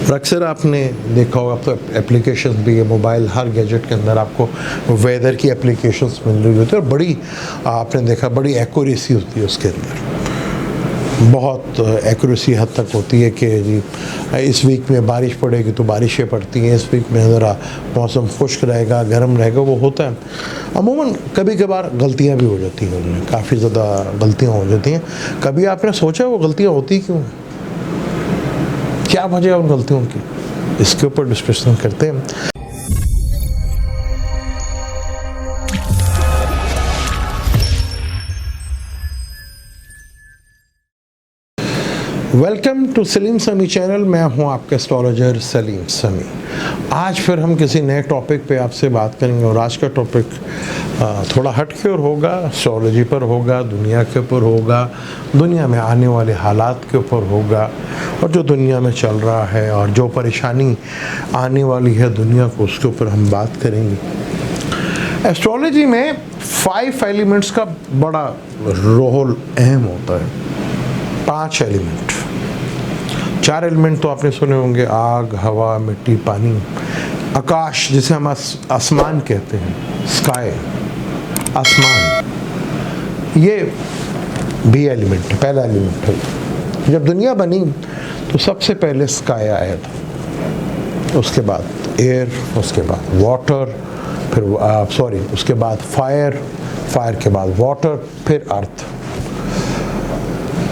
और अक्सर आपने देखा होगा, अब तो एप्लीकेशंस भी है, मोबाइल हर गैजेट के अंदर आपको वेदर की एप्लीकेशंस मिल रही होती है और बड़ी आपने देखा बड़ी एक्यूरेसी होती है उसके अंदर, बहुत एक्यूरेसी हद तक होती है कि जी इस वीक में बारिश पड़ेगी तो बारिशें पड़ती हैं, इस वीक में ज़रा मौसम खुश्क रहेगा, गर्म रहेगा, वो होता है। अमूमन कभी कभार गलतियाँ भी हो जाती हैं, उनमें काफ़ी ज़्यादा गलतियाँ हो जाती हैं। कभी आपने सोचा वो गलतियाँ होती क्यों, क्या वजह है उन गलतियों की, इसके ऊपर डिस्कशन करते हैं। वेलकम टू सलीम समी चैनल। मैं हूं आपका एस्ट्रोलॉजर सलीम समी। आज फिर हम किसी नए टॉपिक पे आपसे बात करेंगे और आज का टॉपिक थोड़ा हट के और होगा, एस्ट्रोलॉजी पर होगा, दुनिया के ऊपर होगा, दुनिया में आने वाले हालात के ऊपर होगा और जो दुनिया में चल रहा है और जो परेशानी आने वाली है दुनिया को, उसके ऊपर हम बात करेंगे। एस्ट्रोलॉजी में 5 एलिमेंट्स का बड़ा रोल अहम होता है। 5 एलिमेंट, 4 एलिमेंट तो आपने सुने होंगे, आग, हवा, मिट्टी, पानी, आकाश जिसे हम आसमान कहते हैं, स्काई, आसमान, ये भी एलिमेंट है, पहला एलिमेंट है। जब दुनिया बनी तो सबसे पहले स्काई आया था, उसके बाद एयर, उसके बाद वाटर, फिर उसके बाद फायर, फायर के बाद वाटर, फिर अर्थ।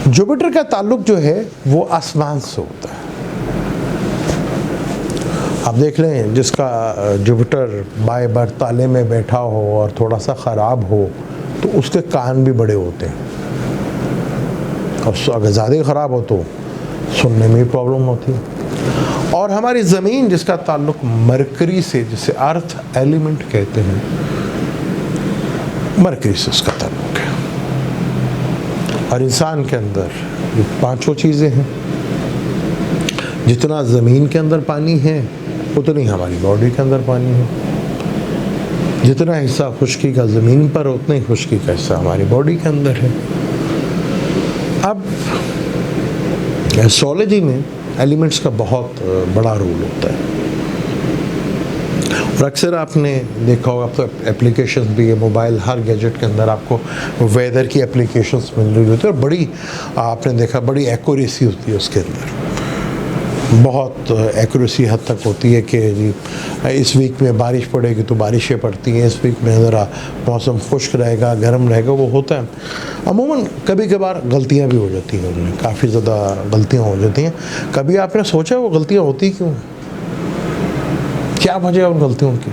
जुपिटर का ताल्लुक जो है वो आसमान से होता है। आप देख लें, जिसका जुपिटर बाएं बर्थ ताले में बैठा हो और थोड़ा सा ख़राब हो तो उसके कान भी बड़े होते हैं, और अगर ज़्यादा ख़राब हो तो सुनने में प्रॉब्लम होती है। और हमारी ज़मीन जिसका ताल्लुक मरकरी से, जिसे अर्थ एलिमेंट कहते हैं, मरकरी से उसका ताल्लुक है। और इंसान के अंदर ये 5 चीज़ें हैं। जितना ज़मीन के अंदर पानी है उतनी हमारी बॉडी के अंदर पानी है। जितना हिस्सा खुश्की का ज़मीन पर, उतना ही खुश्की का हिस्सा हमारी बॉडी के अंदर है। अब एस्ट्रोलॉजी में एलिमेंट्स का बहुत बड़ा रोल होता है और अक्सर आपने देखा होगा, अब तो एप्लीकेशंस भी है, मोबाइल हर गैजेट के अंदर आपको वेदर की एप्लीकेशंस मिल रही होती है और बड़ी आपने देखा बड़ी एक्यूरेसी होती है उसके अंदर, बहुत एक्यूरेसी हद तक होती है कि जी इस वीक में बारिश पड़ेगी तो बारिशें पड़ती हैं, इस वीक में ज़रा मौसम खुश्क रहेगा, गर्म रहेगा, वो होता है। अमूमन कभी कभार गलतियाँ भी हो जाती हैं, उनमें काफ़ी ज़्यादा गलतियाँ हो जाती हैं। कभी आपने सोचा वो गलतियाँ होती क्यों, क्या वजह है उन गलतियों की,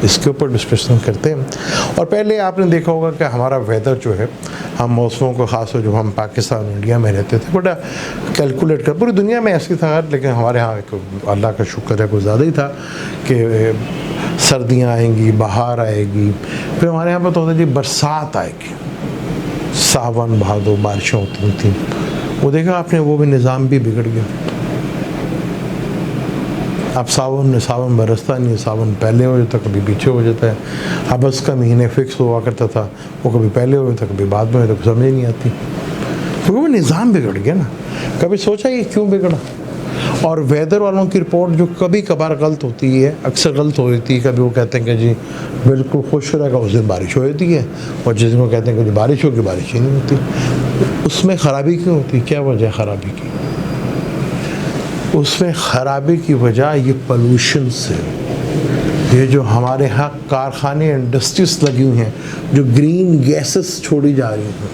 इसके ऊपर डिस्कशन करते हैं। और पहले आपने देखा होगा कि हमारा वेदर जो है, हम मौसमों को ख़ास जब हम पाकिस्तान इंडिया में रहते थे बड़ा कैलकुलेट कर, पूरी दुनिया में ऐसी था, लेकिन हमारे यहाँ अल्लाह का शुक्र है कुछ ज़्यादा ही था कि सर्दियाँ आएंगी, बहार आएगी, फिर हमारे यहाँ पर तो होता जी बरसात आएगी, सावन भादो बारिशें होती थी। वो देखा आपने, वो भी निज़ाम भी बिगड़ गया। अब सावन बरसता नहीं है, सावन पहले हो जाता, कभी पीछे हो जाता है। अगस्त का महीने फिक्स हुआ करता था, वो कभी पहले हो जाता, कभी बाद में हो जाता, समझ नहीं आती, क्योंकि वो निज़ाम बिगड़ गया ना। कभी सोचा ये क्यों बिगड़ा। और वेदर वालों की रिपोर्ट जो कभी कभार गलत होती है, अक्सर गलत हो जाती है। कभी वो कहते हैं कि जी बिल्कुल खुश रहेगा, उस दिन बारिश हो जाती है, और जिस दिन वो कहते हैं कि बारिश होगी, बारिश ही नहीं होती। उसमें ख़राबी क्यों होती, क्या वजह है ख़राबी की? उसमें ख़राबी की वजह ये पोल्यूशन से, ये जो हमारे यहाँ कारखाने इंडस्ट्रीज लगी हुई हैं, जो ग्रीन गैसेस छोड़ी जा रही हैं,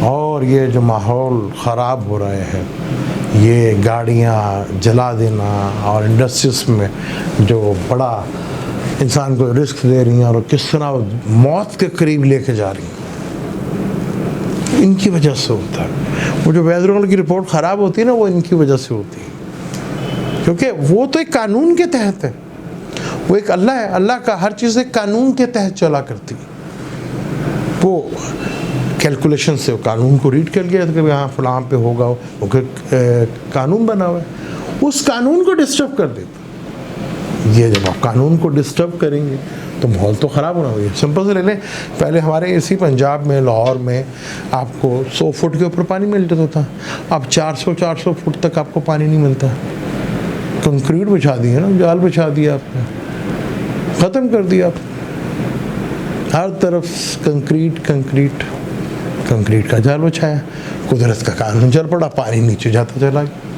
और ये जो माहौल ख़राब हो रहा है, ये गाड़ियाँ जला देना और इंडस्ट्रीज में जो बड़ा इंसान को रिस्क दे रही हैं और किस तरह मौत के करीब लेके जा रही हैं, इनकी वजह से होता है। वो जो वेदर की रिपोर्ट ख़राब होती है ना, वो इनकी वजह से होती है, क्योंकि वो तो एक कानून के तहत है। वो एक अल्लाह है, अल्लाह का हर चीज़ एक कानून के तहत चला करती है। वो कैलकुलेशन से कानून को रीड कर लिया था कि यहाँ फलां पे होगा, वो कानून बना हुआ है, उस कानून को डिस्टर्ब कर देता। ये जब आप कानून को डिस्टर्ब करेंगे तो माहौल तो ख़राब होना होगा। सिंपल से ले लें, पहले हमारे इसी पंजाब में, लाहौर में आपको 100 फुट के ऊपर पानी मिल जाता था। अब 400 फुट तक आपको पानी नहीं मिलता। कंक्रीट बिछा दिया ना, जाल बिछा दिया आपने, ख़त्म कर दिया आप। हर तरफ कंक्रीट कंक्रीट कंक्रीट का जाल बिछाया, कुदरत का कानून चल पड़ा, पानी नीचे जाता चला गया।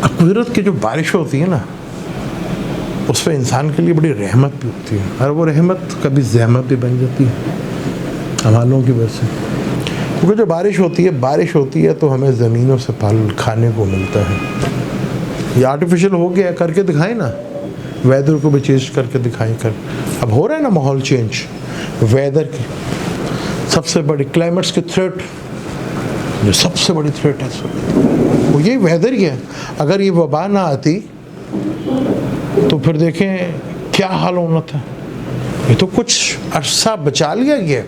अब कुदरत की जो बारिश होती है ना, उस पर इंसान के लिए बड़ी रहमत भी होती है, और वो रहमत कभी जहमत भी बन जाती है हमालों की वजह से। क्योंकि जो बारिश होती है तो हमें ज़मीनों से फल खाने को मिलता है। ये आर्टिफिशियल हो गया, करके दिखाए ना, वेदर को भी चेंज करके दिखाएं कर। अब हो रहा है ना माहौल चेंज, वेदर की सबसे बड़ी क्लाइमेट्स की थ्रेट, जो सबसे बड़ी थ्रेट है वो ये वेदर ही है। अगर ये वबा ना आती तो फिर देखें क्या हाल होना था। ये तो कुछ अरसा बचा लिया गया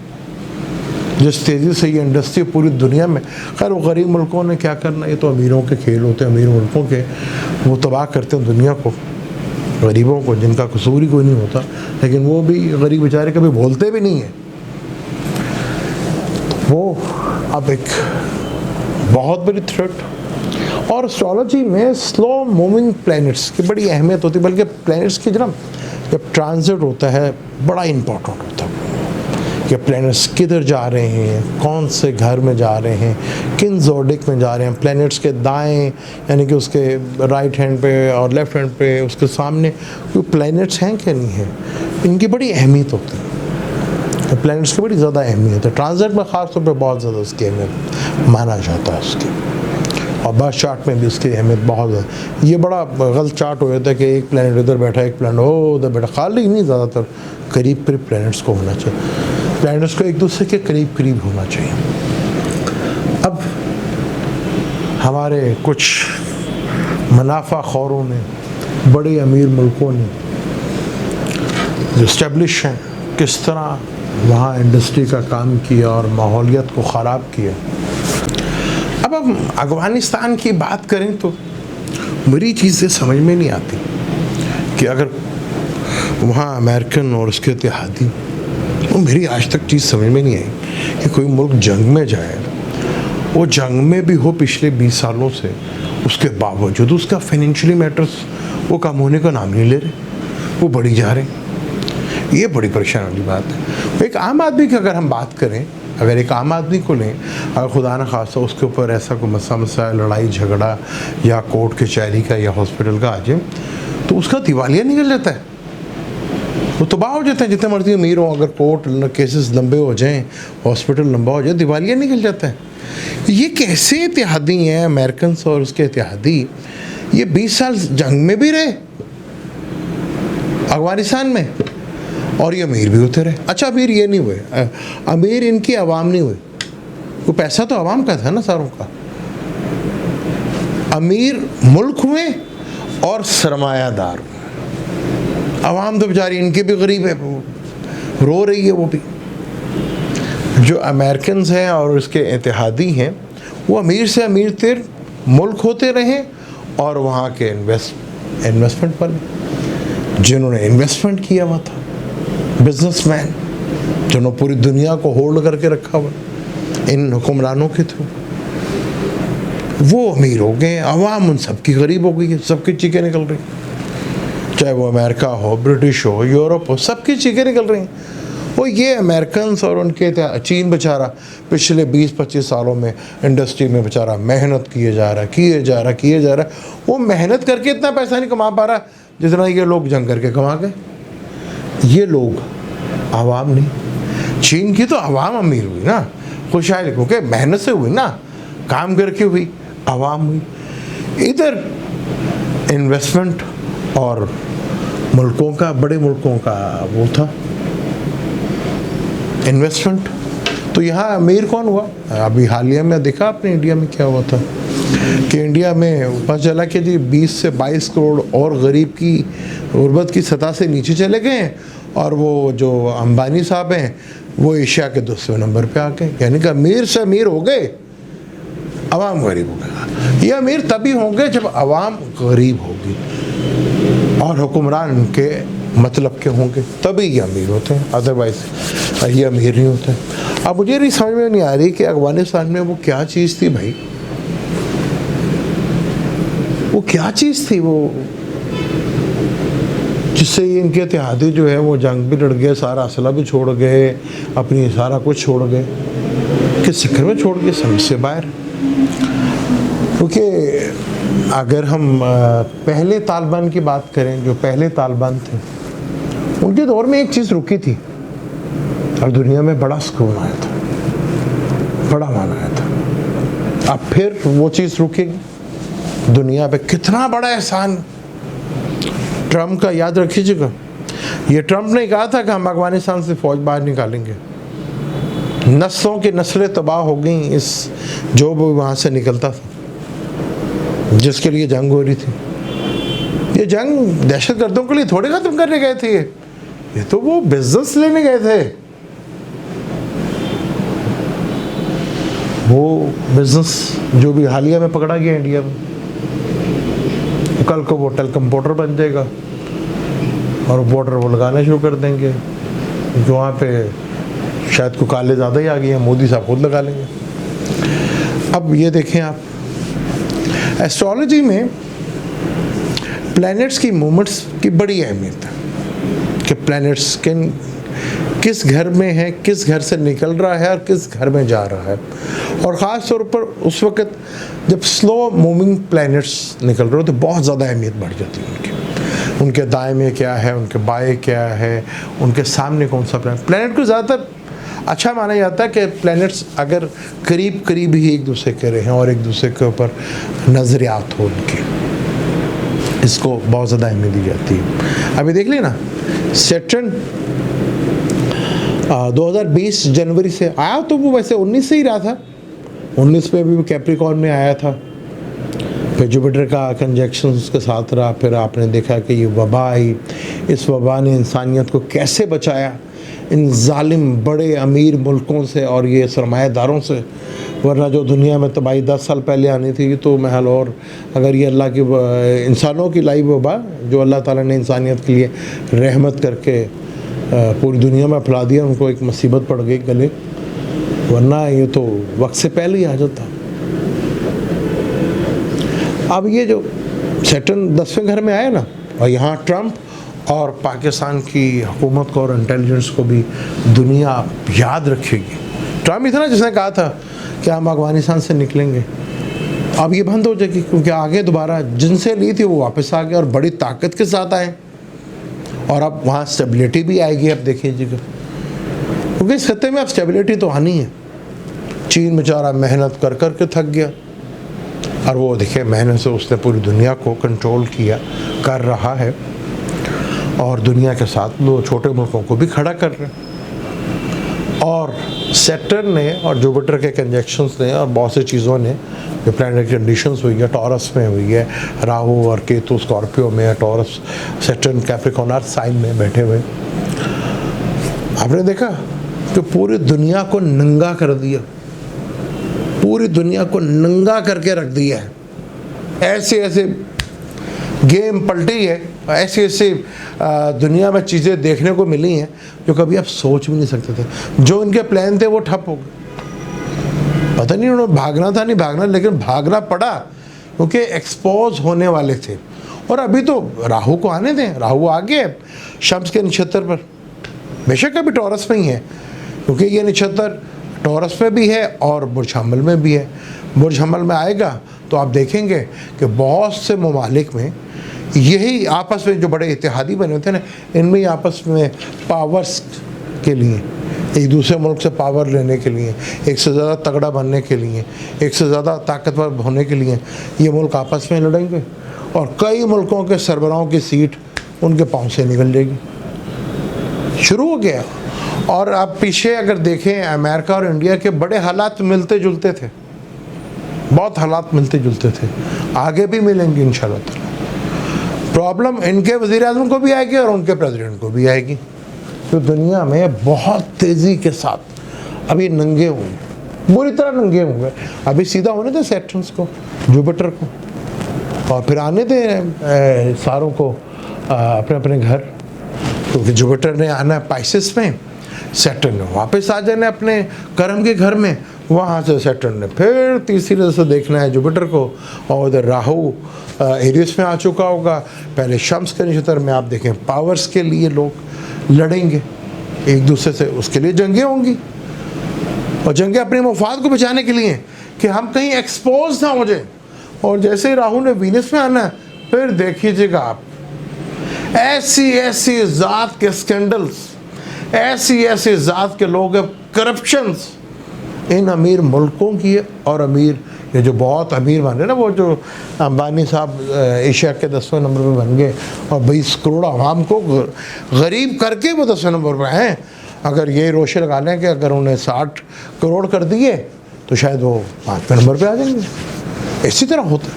जिस तेज़ी से ये इंडस्ट्री पूरी दुनिया में। खैर वो गरीब मुल्कों ने क्या करना, ये तो अमीरों के खेल होते हैं, अमीर मुल्कों के, वो तबाह करते हैं दुनिया को, गरीबों को जिनका कसूर ही कोई नहीं होता। लेकिन वो भी गरीब बेचारे कभी बोलते भी नहीं हैं। वो अब एक बहुत बड़ी थ्रेट। और एस्ट्रोलॉजी में स्लो मूविंग प्लैनेट्स की बड़ी अहमियत होती है, बल्कि प्लैनेट्स की जब ट्रांजिट होता है बड़ा इम्पोर्टेंट होता है कि प्लैनेट्स किधर जा रहे हैं, कौन से घर में जा रहे हैं, किन ज़ोडिक में जा रहे हैं। प्लैनेट्स के दाएं यानी कि उसके राइट हैंड पे और लेफ़्ट हैंड पे उसके सामने कोई प्लैनेट्स हैं क्या नहीं हैं, इनकी बड़ी अहमियत होती है। प्लैनेट्स की बड़ी ज़्यादा अहमियत है, ट्रांजिट में ख़ास तौर पे बहुत ज़्यादा उसकी अहमियत माना जाता है उसकी। और बर्थ चार्ट में भी इसकी अहमियत बहुत ज़्यादा। ये बड़ा गलत चार्ट हो जाता है कि एक प्लैनेट इधर बैठा, एक प्लैनेट उधर बैठा, खाली नहीं, ज़्यादातर करीब करीब प्लैनेट्स को होना चाहिए। प्लैनेट्स को एक दूसरे के करीब करीब होना चाहिए। अब हमारे कुछ मुनाफा खौरों ने, बड़े अमीर मुल्कों ने जो इस्टेब्लिश हैं, किस तरह वहाँ इंडस्ट्री का काम किया और माहौलियत को ख़राब किया। अब हम अफ़गानिस्तान की बात करें तो मेरी चीज़ें समझ में नहीं आती कि अगर वहाँ अमेरिकन और उसके इत्तेहादी, वो मेरी आज तक चीज़ समझ में नहीं आई कि कोई मुल्क जंग में जाए, वो जंग में भी हो पिछले 20 सालों से, उसके बावजूद उसका फाइनेंशियली मैटर्स वो कम होने का नाम नहीं ले रहे, वो बढ़ी जा रहे। ये बड़ी परेशान वाली बात है। एक आम आदमी की अगर हम बात करें, अगर एक आम आदमी को लें, अगर खुदा न खास्ता उसके ऊपर ऐसा कोई मसला लड़ाई झगड़ा या कोर्ट कचहरी का या हॉस्पिटल का आ जाए, तो उसका दिवालिया निकल जाता है, वो तबाह हो जाता है। जितने मर्जी अमीर हो, अगर कोर्ट केसेस लंबे हो जाएं, हॉस्पिटल लंबा हो जाए, दिवालिया निकल जाता है। ये कैसे इत्तेहादी हैं अमेरिकन और उसके इत्तेहादी, ये 20 साल जंग में भी रहे अफगानिस्तान में, और ये अमीर भी होते रहे। अच्छा, अमीर ये नहीं हुए, अमीर इनकी आवाम नहीं हुई, वो पैसा तो आवाम का था ना सारों का। अमीर मुल्क हुए और सरमायादार हुए, आवाम तो बेचारी इनकी भी गरीब है, रो रही है वो भी। जो अमेरिकन हैं और उसके इत्तेहादी हैं, वो अमीर से अमीर तर मुल्क होते रहे, और वहाँ के इन्वेस्टमेंट पर जिन्होंने इन्वेस्टमेंट किया हुआ था, बिजनेसमैन जिन्होंने पूरी दुनिया को होल्ड करके रखा हुआ इन हुक्मरानों के थ्रू, वो अमीर हो गए, आवाम उन सबकी गरीब हो गई है, सबकी चीखें निकल रही, चाहे वो अमेरिका हो, ब्रिटिश हो, यूरोप हो, सबकी चीखें निकल रही हैं। वो ये अमेरिकन और उनके चीन बेचारा पिछले 20-25 सालों में इंडस्ट्री में बेचारा मेहनत किए जा रहा है, वो मेहनत करके इतना पैसा नहीं कमा पा रहा जितना ये लोग जंग करके कमा गए। ये लोग आवाम नहीं, चीन की तो आवाम अमीर हुई ना, खुशहाल, क्योंकि मेहनत से हुई ना, काम करके हुई, आवाम हुई। इधर इन्वेस्टमेंट और मुल्कों का, बड़े मुल्कों का वो था इन्वेस्टमेंट। तो यहाँ अमीर कौन हुआ? अभी हालिया में देखा आपने इंडिया में क्या हुआ था कि इंडिया में पता चला कि जी 20 से 22 करोड़ और गरीब की गुर्बत की सतह से नीचे चले गए हैं, और वो जो अंबानी साहब हैं वो एशिया के 200 नंबर पे आ गए। यानी कि अमीर से अमीर हो गए, अवाम गरीब हो गया। ये अमीर तभी होंगे जब अवाम गरीब होगी और हुक्मरान उनके मतलब के होंगे, तभी ये अमीर होते हैं, अदरवाइज ये अमीर नहीं होते। अब मुझे नहीं समझ में नहीं आ रही कि अफगानिस्तान में वो क्या चीज़ थी भाई, वो क्या चीज़ थी वो जिससे ये इनके इत्तेहादी जो है वो जंग भी लड़ गए, सारा असला भी छोड़ गए, अपनी सारा कुछ छोड़ गए, किस चक्कर में छोड़ गए, समझ से बाहर। क्योंकि अगर हम पहले तालिबान की बात करें, जो पहले तालिबान थे, उनके दौर में एक चीज़ रुकी थी और दुनिया में बड़ा सुकून आया था, बड़ा मान आया था। अब फिर वो चीज़ रुकेगी। दुनिया पे कितना बड़ा एहसान ट्रम्प का याद रखिएगा। ये ट्रम्प ने कहा था कि हम अफगानिस्तान से फ़ौज बाहर निकालेंगे, नस्लों की नस्लें तबाह हो गई इस जो भी वहाँ से निकलता था, जिसके लिए जंग हो रही थी। ये जंग दहशतगर्दों के लिए थोड़े ख़त्म करने गए थे, ये तो वो बिजनेस लेने गए थे। वो बिजनेस जो भी हालिया में पकड़ा गया इंडिया में, कल को वो टेलीकॉम पोर्टर बन जाएगा और पोर्टर वो लगाने शुरू कर देंगे, जो वहाँ पे शायद को काले ज़्यादा ही आ गए हैं, मोदी साहब खुद लगा लेंगे। अब ये देखें आप, एस्ट्रोलॉजी में प्लैनेट्स की मूवमेंट्स की बड़ी अहमियत है कि प्लैनेट्स किस घर में है, किस घर से निकल रहा है और किस घर में जा रहा है। और ख़ास तौर पर उस वक़्त जब स्लो मूविंग प्लैनेट्स निकल रहे हो तो बहुत ज़्यादा अहमियत बढ़ जाती है उनके दाएं में क्या है, उनके बाएं क्या है, उनके सामने कौन सा प्लैनेट को ज़्यादातर अच्छा माना जाता है कि प्लैनेट्स अगर करीब करीब ही एक दूसरे के रहें और एक दूसरे के ऊपर नज़रियात हो उनकी, इसको बहुत ज़्यादा अहमियत दी जाती है। अभी देख लेना, सैटर्न 2020 जनवरी से आया, तो वो वैसे 19 से ही रहा था, 19 में भी कैप्रिकॉर्न में आया था, फिर जुपिटर का कंजक्शन उसके साथ रहा। फिर आपने देखा कि ये वबा आई, इस वबा ने इंसानियत को कैसे बचाया इन जालिम बड़े अमीर मुल्कों से और ये सरमायादारों से, वरना जो दुनिया में तबाही 10 साल पहले आनी थी तो महल। और अगर ये अल्लाह की इंसानों की लाई वबा जो अल्लाह ताला ने इंसानियत के लिए रहमत करके पूरी दुनिया में फैला दिया, उनको एक मुसीबत पड़ गई गले, वरना ये तो वक्त से पहले ही आ जाता। अब ये जो सैटर्न 10वें घर में आया ना, और यहाँ ट्रम्प और पाकिस्तान की हुकूमत को और इंटेलिजेंस को भी दुनिया याद रखेगी। ट्रम्प इतना जिसने कहा था कि हम अफगानिस्तान से निकलेंगे, अब ये बंद हो जाएगी, क्योंकि आगे दोबारा जिनसे ली थी वो वापस आ गए और बड़ी ताकत के साथ आए, और अब वहाँ स्टेबिलिटी भी आएगी। अब देखिएगा, क्योंकि इस खत्ते में अब स्टेबिलिटी तो आनी है। चीन बेचारा मेहनत कर कर के थक गया, और वो देखिए मेहनत से उसने पूरी दुनिया को कंट्रोल किया, कर रहा है, और दुनिया के साथ दो छोटे मुल्कों को भी खड़ा कर रहे हैं। और सैटर्न ने और जुपिटर के कंजक्शंस ने और बहुत सी चीज़ों ने जो प्लैनेट कंडीशंस हुई है, टॉरस में हुई है, राहु और केतु स्कॉर्पियो में है, टॉरस सैटर्न कैप्रिकॉर्न साइन में बैठे हुए, आपने देखा कि पूरी दुनिया को नंगा कर दिया, पूरी दुनिया को नंगा करके रख दिया है। ऐसे ऐसे गेम पलटी है, ऐसे ऐसे दुनिया में चीज़ें देखने को मिली हैं जो कभी आप सोच भी नहीं सकते थे। जो इनके प्लान थे वो ठप हो गए, पता नहीं उन्होंने भागना था नहीं भागना, लेकिन भागना पड़ा क्योंकि एक्सपोज होने वाले थे। और अभी तो राहु को आने दें, राहु आ गए शम्स के नक्षत्र पर, बेशक अभी टॉरस में ही है, क्योंकि ये नक्षत्र टॉरस में भी है और बुर्ज हमल में भी है। बुर्ज हमल में आएगा तो आप देखेंगे कि बहुत से ममालिक में यही आपस में जो बड़े इत्तेहादी बने थे ना, इनमें ही आपस में पावर्स के लिए, एक दूसरे मुल्क से पावर लेने के लिए, एक से ज़्यादा तगड़ा बनने के लिए, एक से ज़्यादा ताकतवर होने के लिए ये मुल्क आपस में लड़ेंगे, और कई मुल्कों के सरबराहों की सीट उनके पाँव से निकल जाएगी। शुरू हो गया। और आप पीछे अगर देखें, अमेरिका और इंडिया के बड़े हालात मिलते जुलते थे, बहुत हालात मिलते जुलते थे, आगे भी मिलेंगे इंशाल्लाह ताला। प्रॉब्लम इनके वज़ीर-ए-आज़म को भी आएगी और उनके प्रेसिडेंट को भी आएगी। तो दुनिया में बहुत तेज़ी के साथ अभी नंगे होंगे, बुरी तरह नंगे होंगे। अभी सीधा होने दें सैटर्न को, जुपिटर को, और फिर आने दें सारों को अपने अपने घर, क्योंकि जुपिटर ने आना है पाइसेस में, सैटर्न ने वापस आ जाना अपने कर्म के घर में, वहाँ से सैटर्न ने फिर तीसरी नज़र से देखना है जुपिटर को, और उधर राहु एरियस में आ चुका होगा। पहले शम्स के नक्षत्र में आप देखें पावर्स के लिए लोग लड़ेंगे एक दूसरे से, उसके लिए जंगें होंगी, और जंगें अपने मफाद को बचाने के लिए कि हम कहीं एक्सपोज ना हो जाए। और जैसे ही राहु ने वीनस में आना है, फिर देखिएगा आप ऐसी ऐसी ज़ात के स्कैंडल्स, ऐसी ऐसी ज़ात के लोग, करप्शंस इन अमीर मुल्कों की है। और अमीर ये जो बहुत अमीर बन रहे ना, वो जो अंबानी साहब एशिया के 10वें नंबर पे बन गए और 20 करोड़ आवाम को गरीब करके वो 10वें नंबर पर हैं। अगर ये रोशे लगा लें कि अगर उन्हें 60 करोड़ कर दिए तो शायद वो 5वें नंबर पे आ जाएंगे। इसी तरह होता है।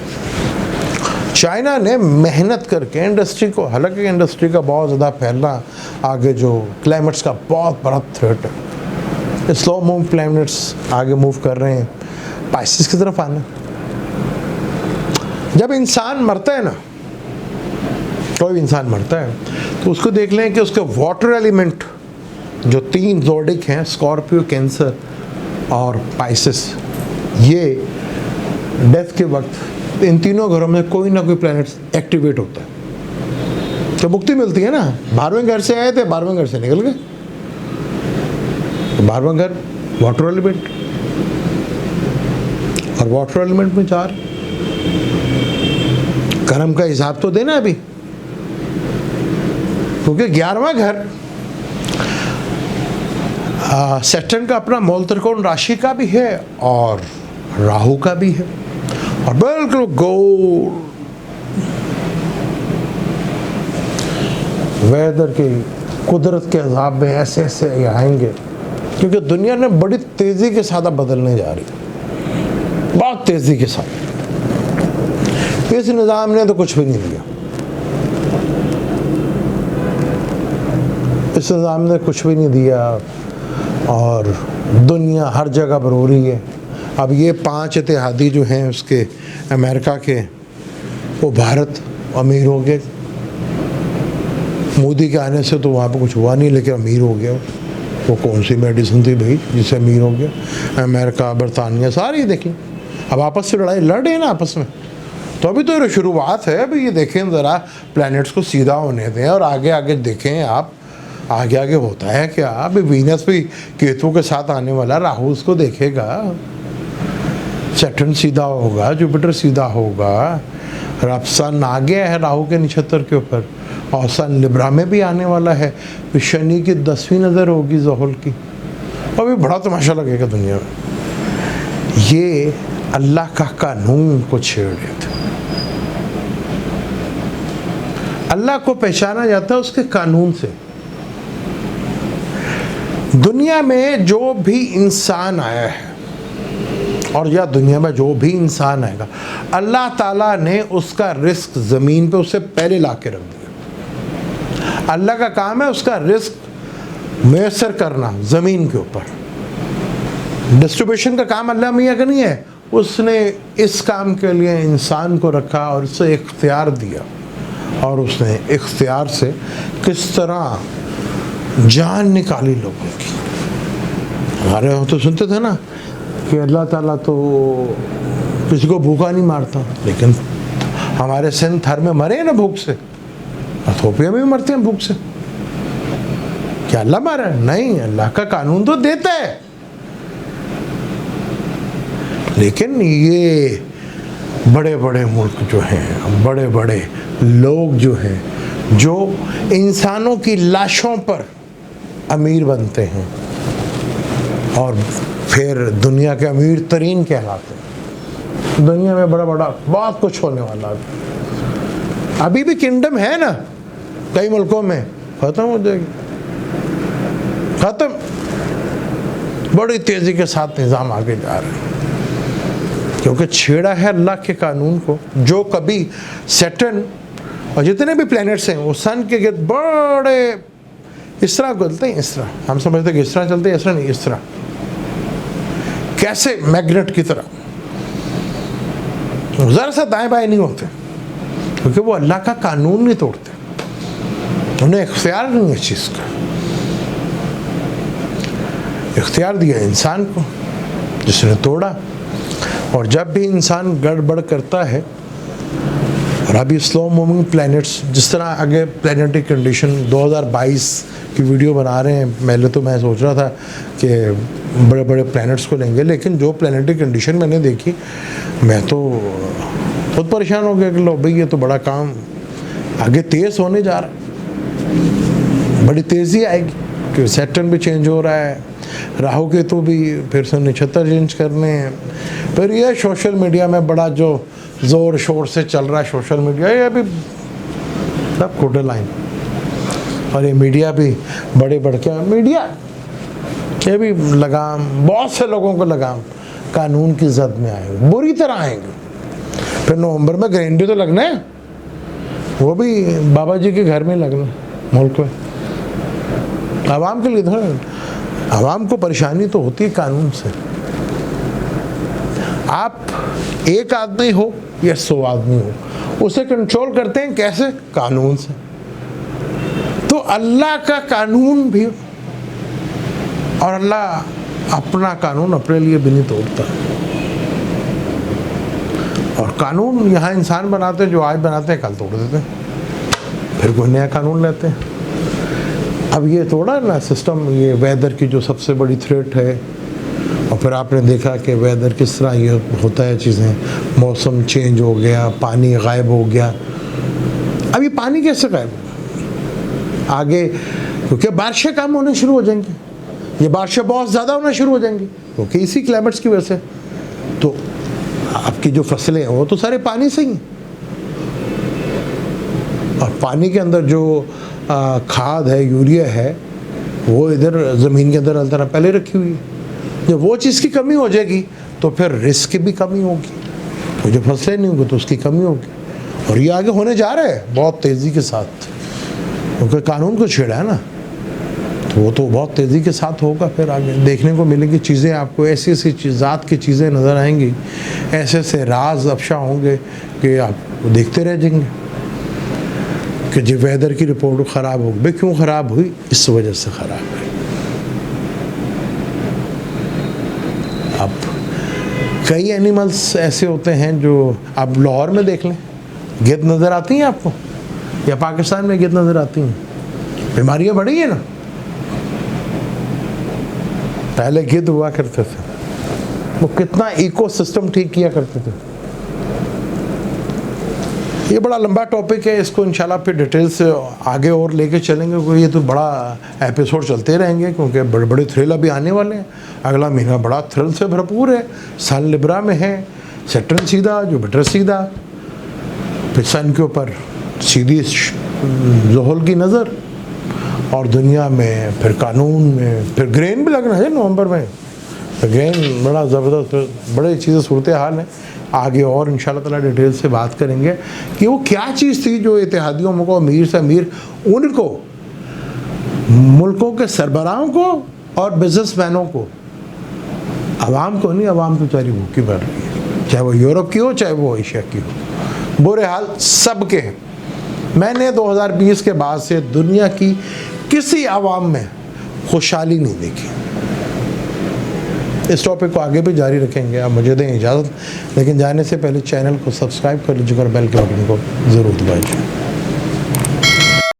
चाइना ने मेहनत करके इंडस्ट्री को, हालांकि इंडस्ट्री का बहुत ज़्यादा फैलना आगे जो क्लाइमेट्स का बहुत बड़ा थ्रेट है, स्लो मूव प्लैनेट्स आगे मूव कर रहे हैं पाइसेस की तरफ आना। जब इंसान मरता है ना, कोई इंसान मरता है, तो उसको देख लें कि उसके वाटर एलिमेंट जो 3 ज़ोडिक हैं, स्कॉर्पियो, कैंसर और पाइसेस, ये डेथ के वक्त इन तीनों घरों में कोई ना कोई प्लैनेट एक्टिवेट होता है, तो मुक्ति मिलती है ना। 12वें घर से आए थे, 12वें घर से निकल गए, 12वां घर वाटर एलिमेंट, और वाटर एलिमेंट में 4 कर्म का हिसाब तो देना अभी, क्योंकि 11वां घर सैटर्न का अपना मूल त्रिकोण राशि का भी है और राहु का भी है, और बिल्कुल गोल वेदर की कुदरत के अजाब में ऐसे ऐसे आएंगे, क्योंकि दुनिया ने बड़ी तेजी के साथ बदलने जा रही, बहुत तेजी के साथ। इस निज़ाम ने तो कुछ भी नहीं दिया, इस निज़ाम ने कुछ भी नहीं दिया, और दुनिया हर जगह पर हो रही है। अब ये 5 इत्तेहादी जो हैं उसके अमेरिका के, वो भारत अमीर हो गए। मोदी के आने से तो वहाँ पर कुछ हुआ नहीं, लेकिन अमीर हो गया। वो कौन सी मेडिसिन थी भाई जिससे अमीर हो गया? अमेरिका, बरतानिया सारी देखी, अब आपस से लड़ाई लड़ रहे हैं ना आपस में। तो अभी तो ये शुरुआत है। अभी ये देखें ज़रा, प्लैनेट्स को सीधा होने दें और आगे आगे देखें आप, आगे आगे होता है क्या। अभी वीनस भी केतु के साथ आने वाला, राहु उसको देखेगा, सैटर्न सीधा होगा, जुपिटर सीधा होगा, अब सन आ गया है राहु के नक्षत्र के ऊपर, और सन लिब्रा में भी आने वाला है। फिर शनि की 10वीं नज़र होगी ज़ोहल की, अभी बड़ा तमाशा लगेगा दुनिया में। ये अल्लाह का कानून को छेड़ रहे थे। अल्लाह को पहचाना जाता है उसके कानून से। दुनिया में जो भी इंसान आया है, और या दुनिया में जो भी इंसान आएगा, अल्लाह ताला ने उसका रिस्क ज़मीन पे उससे पहले ला के रख दिया। अल्लाह का काम है उसका रिस्क मैसर करना ज़मीन के ऊपर। डिस्ट्रीब्यूशन का काम अल्लाह मियाँ का नहीं है, उसने इस काम के लिए इंसान को रखा और उसे इख्तियार दिया, और उसने इख्तियार से किस तरह जान निकाली लोगों की। हमारे यहाँ तो सुनते थे ना कि अल्लाह ताला तो किसी को भूखा नहीं मारता, लेकिन हमारे सिंध थर में मरे ना भूख से, इथोपिया में भी मरते हैं भूख से। क्या अल्लाह मारा? नहीं, अल्लाह का कानून तो देता है, लेकिन ये बड़े बड़े मुल्क जो हैं, बड़े बड़े लोग जो हैं, जो इंसानों की लाशों पर अमीर बनते हैं और फिर दुनिया के अमीर तरीन कहलाते हैं। दुनिया में बड़ा बड़ा बहुत कुछ होने वाला है। अभी भी किंगडम है ना कई मुल्कों में, ख़त्म हो जाएगी, ख़त्म। बड़ी तेज़ी के साथ निज़ाम आगे जा रहा है, क्योंकि छेड़ा है अल्लाह के कानून को। जो कभी सैटर्न और जितने भी प्लैनेट्स हैं वो सन के गिर्द बड़े इस तरह चलते हैं, इस तरह हम समझते हैं कि इस तरह चलते हैं, इस तरह नहीं, इस तरह कैसे मैग्नेट की तरह ज़रा सा दाएं बाएं नहीं होते, क्योंकि वो अल्लाह का कानून नहीं तोड़ते, उन्हें इख्तियार नहीं है इस चीज़ का। इख्तियार दिया इंसान को, जिसने तोड़ा। और जब भी इंसान गड़बड़ करता है, और अभी स्लो मूविंग प्लैनेट्स, जिस तरह आगे प्लैनेटरी कंडीशन 2022 की वीडियो बना रहे हैं, पहले तो मैं सोच रहा था कि बड़े बड़े प्लैनेट्स को लेंगे, लेकिन जो प्लैनेटरी कंडीशन मैंने देखी, मैं तो बहुत परेशान हो गया कि लो भाई ये तो बड़ा काम आगे तेज़ होने जा रहा है, बड़ी तेज़ी आएगी, कि सैटर्न भी चेंज हो रहा है, राहु केतु भी फिर से नक्षत्र चेंज करने हैं, फिर ये सोशल मीडिया में बड़ा जो ज़ोर शोर से चल रहा है सोशल मीडिया, ये भी सब खोटे लाइन, और ये मीडिया भी बड़े बढ़ मीडिया ये भी लगाम, बहुत से लोगों को लगाम कानून की जद में आएंगे, बुरी तरह आएंगे। फिर नवंबर में ग्रैंडी तो लगना है, वो भी बाबा जी के घर में लगना है मुल्क में, आवाम के लिए था। आवाम को परेशानी तो होती है कानून से। आप एक आदमी हो या 100 आदमी हो, उसे कंट्रोल करते हैं कैसे? कानून से। तो अल्लाह का कानून भी, और अल्लाह अपना कानून अपने लिए भी नहीं तोड़ता। और कानून यहाँ इंसान बनाते हैं, जो आज बनाते हैं कल तोड़ देते हैं, फिर कोई नया कानून लेते हैं। अब ये तोड़ा ना सिस्टम, ये वेदर की जो सबसे बड़ी थ्रेट है, और फिर आपने देखा कि वेदर किस तरह ये होता है, चीज़ें, मौसम चेंज हो गया, पानी गायब हो गया। अब ये पानी कैसे गायब होगा आगे? क्योंकि बारिशें कम होने शुरू हो जाएंगी, ये बारिशें बहुत ज़्यादा होना शुरू हो जाएंगी, क्योंकि इसी क्लाइमेट्स की वजह से। तो आपकी जो फसलें हैं वो तो सारे पानी से ही, और पानी के अंदर जो खाद है, यूरिया है, वो इधर ज़मीन के अंदर अल्लाह पहले रखी हुई है। जब वो चीज़ की कमी हो जाएगी तो फिर रिस्क की भी कमी होगी, तो जो फसलें नहीं होंगी तो उसकी कमी होगी। और ये आगे होने जा रहा है बहुत तेज़ी के साथ, क्योंकि कानून को छेड़ा है ना, तो वो तो बहुत तेज़ी के साथ होगा। फिर आगे देखने को मिलेंगी चीज़ें, आपको ऐसी ऐसी ज़ात की चीज़ें नज़र आएंगी, ऐसे ऐसे राज अफशा होंगे कि आप देखते रह जाएंगे कि जो वेदर की रिपोर्ट ख़राब हो गई। क्यों ख़राब हुई? इस वजह से ख़राब हुई। अब कई एनिमल्स ऐसे होते हैं जो, आप लाहौर में देख लें, गिद्ध नज़र आती हैं आपको, या पाकिस्तान में गिद्ध नज़र आती हैं? बीमारियाँ बढ़ी हैं ना। पहले गिद्ध हुआ करते थे, वो कितना इकोसिस्टम ठीक किया करते थे। ये बड़ा लंबा टॉपिक है, इसको इंशाल्लाह फिर डिटेल से आगे और लेके चलेंगे, क्योंकि ये तो बड़ा एपिसोड चलते रहेंगे, क्योंकि बड़े बड़े थ्रिल अभी आने वाले हैं। अगला महीना बड़ा थ्रिल से भरपूर है। सन लिब्रा में है, सैटर्न सीधा, जुपिटर सीधा, फिर सन के ऊपर सीधी ज़ोहल की नज़र, और दुनिया में फिर कानून में फिर ग्रेन भी लगना है नवंबर में। तो ग्रेन बड़ा ज़बरदस्त, बड़ी चीज़ें सूरत हाल है। आगे और इंशाल्लाह ताला डिटेल से बात करेंगे कि वो क्या चीज़ थी जो इत्तेहादियों को, अमीर से अमीर, उनको, मुल्कों के सरबराहों को और बिजनेसमैनों को, आवाम को नहीं, आवाम तो बेचारी भूखी मर रही है, चाहे वो यूरोप की हो चाहे वो एशिया की हो, बुरे हाल सबके हैं। मैंने 2020 के बाद से दुनिया की किसी आवाम में खुशहाली नहीं देखी। इस टॉपिक को आगे भी जारी रखेंगे। आप मुझे दें इजाज़त, लेकिन जाने से पहले चैनल को सब्सक्राइब कर लीजिएगा और बेल के बटन को ज़रूर दबाइए।